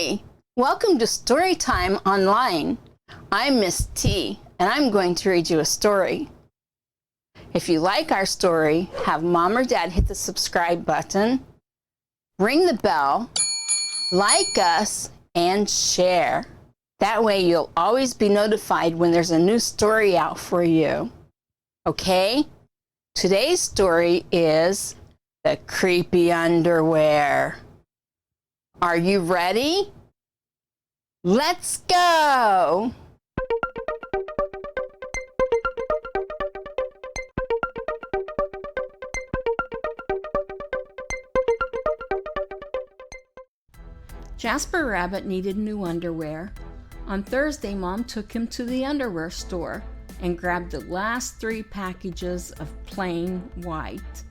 Hi, welcome to Storytime Online. I'm Miss T, and I'm going to read you a story. If you like our story, have Mom or Dad hit the subscribe button, ring the bell, like us, and share. That way you'll always be notified when there's a new story out for you. Okay? Today's story is The Creepy Underwear. Are you ready? Let's go! Jasper Rabbit needed new underwear. On Thursday, Mom took him to the underwear store and grabbed the last 3 packages of plain white.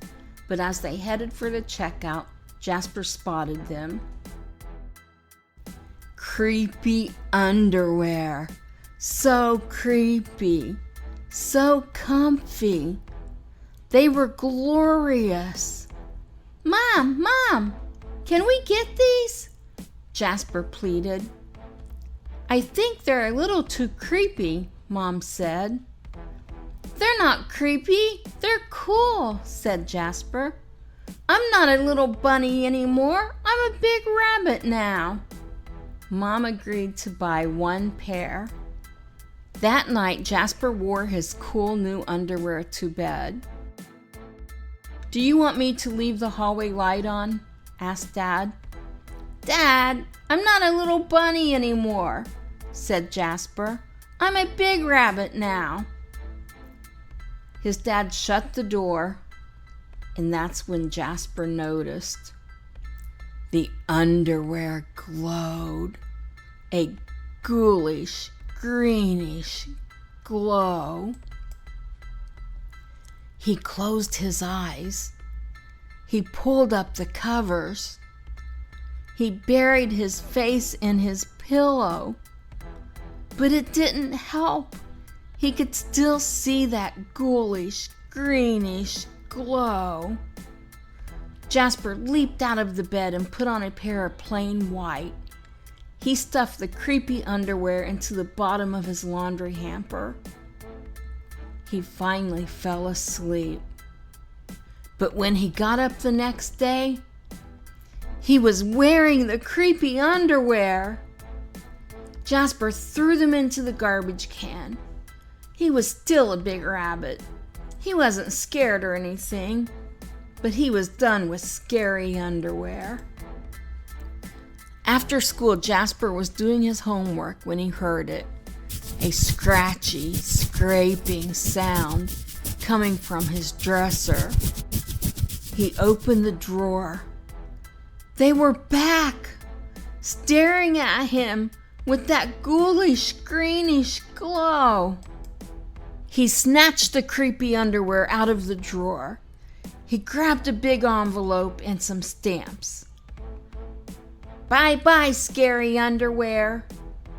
But as they headed for the checkout, Jasper spotted them. Creepy underwear. So creepy. So comfy. They were glorious. Mom, can we get these? Jasper pleaded. I think they're a little too creepy, Mom said. They're not creepy, they're cool, said Jasper. I'm not a little bunny anymore, I'm a big rabbit now. Mom agreed to buy 1 pair. That night, Jasper wore his cool new underwear to bed. Do you want me to leave the hallway light on? Asked Dad. Dad, I'm not a little bunny anymore, said Jasper. I'm a big rabbit now. His dad shut the door, and that's when Jasper noticed. The underwear glowed, a ghoulish, greenish glow. He closed his eyes. He pulled up the covers. He buried his face in his pillow. But it didn't help. He could still see that ghoulish, greenish glow. Jasper leaped out of the bed and put on a pair of plain white. He stuffed the creepy underwear into the bottom of his laundry hamper. He finally fell asleep. But when he got up the next day, he was wearing the creepy underwear. Jasper threw them into the garbage can. He was still a big rabbit. He wasn't scared or anything, but he was done with scary underwear. After school, Jasper was doing his homework when he heard it. A scratchy, scraping sound coming from his dresser. He opened the drawer. They were back, staring at him with that ghoulish, greenish glow. He snatched the creepy underwear out of the drawer. He grabbed a big envelope and some stamps. Bye-bye, scary underwear,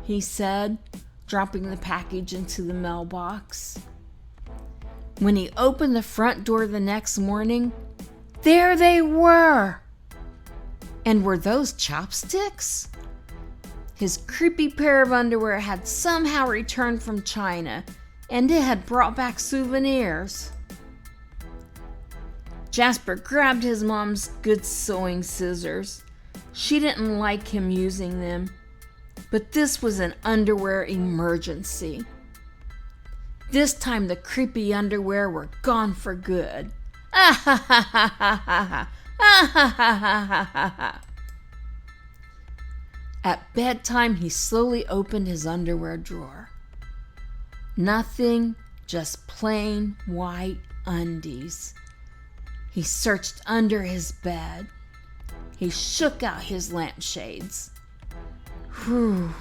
he said, dropping the package into the mailbox. When he opened the front door the next morning, there they were. And were those chopsticks? His creepy pair of underwear had somehow returned from China, and it had brought back souvenirs. Jasper grabbed his mom's good sewing scissors. She didn't like him using them, but this was an underwear emergency. This time the creepy underwear were gone for good. Ah ha ha ha ha ha ah ha ha ha ha ha ha. At bedtime, he slowly opened his underwear drawer. Nothing, just plain white undies. He searched under his bed. He shook out his lampshades. Whew.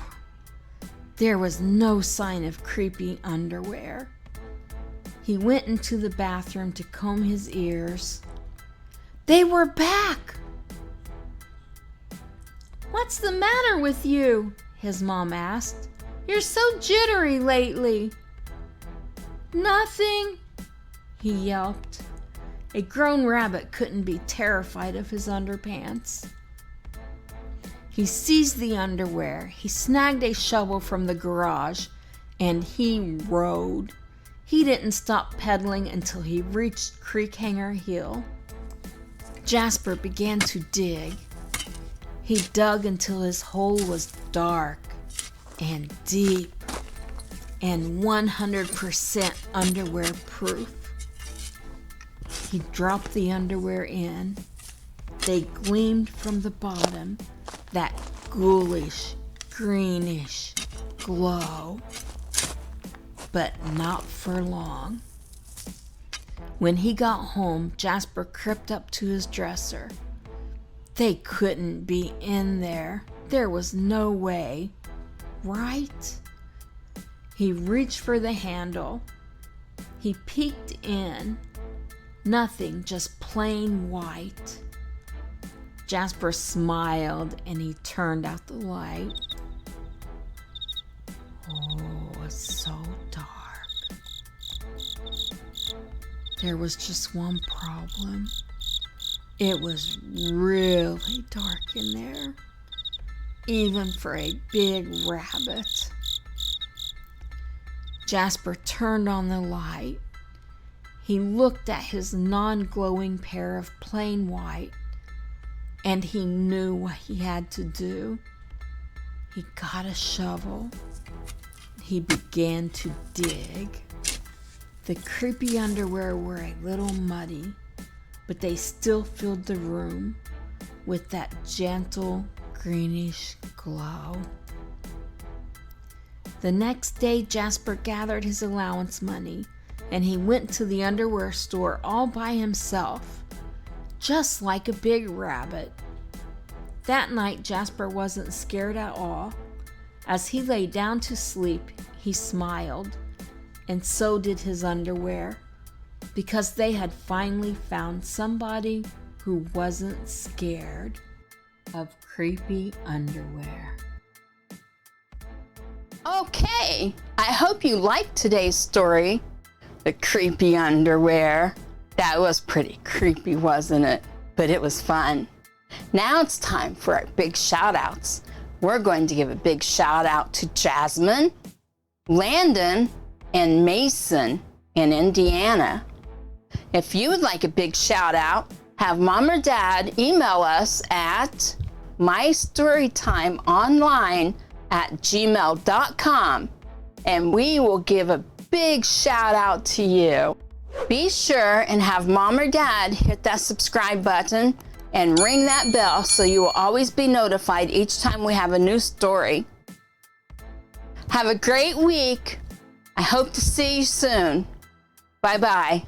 There was no sign of creepy underwear. He went into the bathroom to comb his ears. They were back! What's the matter with you? His mom asked. You're so jittery lately. Nothing, he yelped. A grown rabbit couldn't be terrified of his underpants. He seized the underwear, he snagged a shovel from the garage, and he rode. He didn't stop pedaling until he reached Creekhanger Hill. Jasper began to dig. He dug until his hole was dark and deep and 100% underwear proof. He dropped the underwear in. They gleamed from the bottom, that ghoulish, greenish glow. But not for long. When he got home, Jasper crept up to his dresser. They couldn't be in there. There was no way, right? He reached for the handle. He peeked in. Nothing, just plain white. Jasper smiled and he turned out the light. Oh, it's so dark. There was just one problem. It was really dark in there, even for a big rabbit. Jasper turned on the light. He looked at his non-glowing pair of plain white, and he knew what he had to do. He got a shovel. He began to dig. The creepy underwear were a little muddy, but they still filled the room with that gentle greenish glow. The next day, Jasper gathered his allowance money and he went to the underwear store all by himself, just like a big rabbit. That night, Jasper wasn't scared at all. As he lay down to sleep, he smiled, and so did his underwear, because they had finally found somebody who wasn't scared of creepy underwear. Okay, I hope you liked today's story, The Creepy Underwear. That was pretty creepy, wasn't it? But it was fun. Now it's time for our big shout outs. We're going to give a big shout out to Jasmine, Landon, and Mason in Indiana. If you would like a big shout out, have Mom or Dad email us at mystorytimeonline@gmail.com and we will give a big shout out to you. Be sure and have Mom or Dad hit that subscribe button and ring that bell so you will always be notified each time we have a new story. Have a great week. I hope to see you soon. Bye-bye.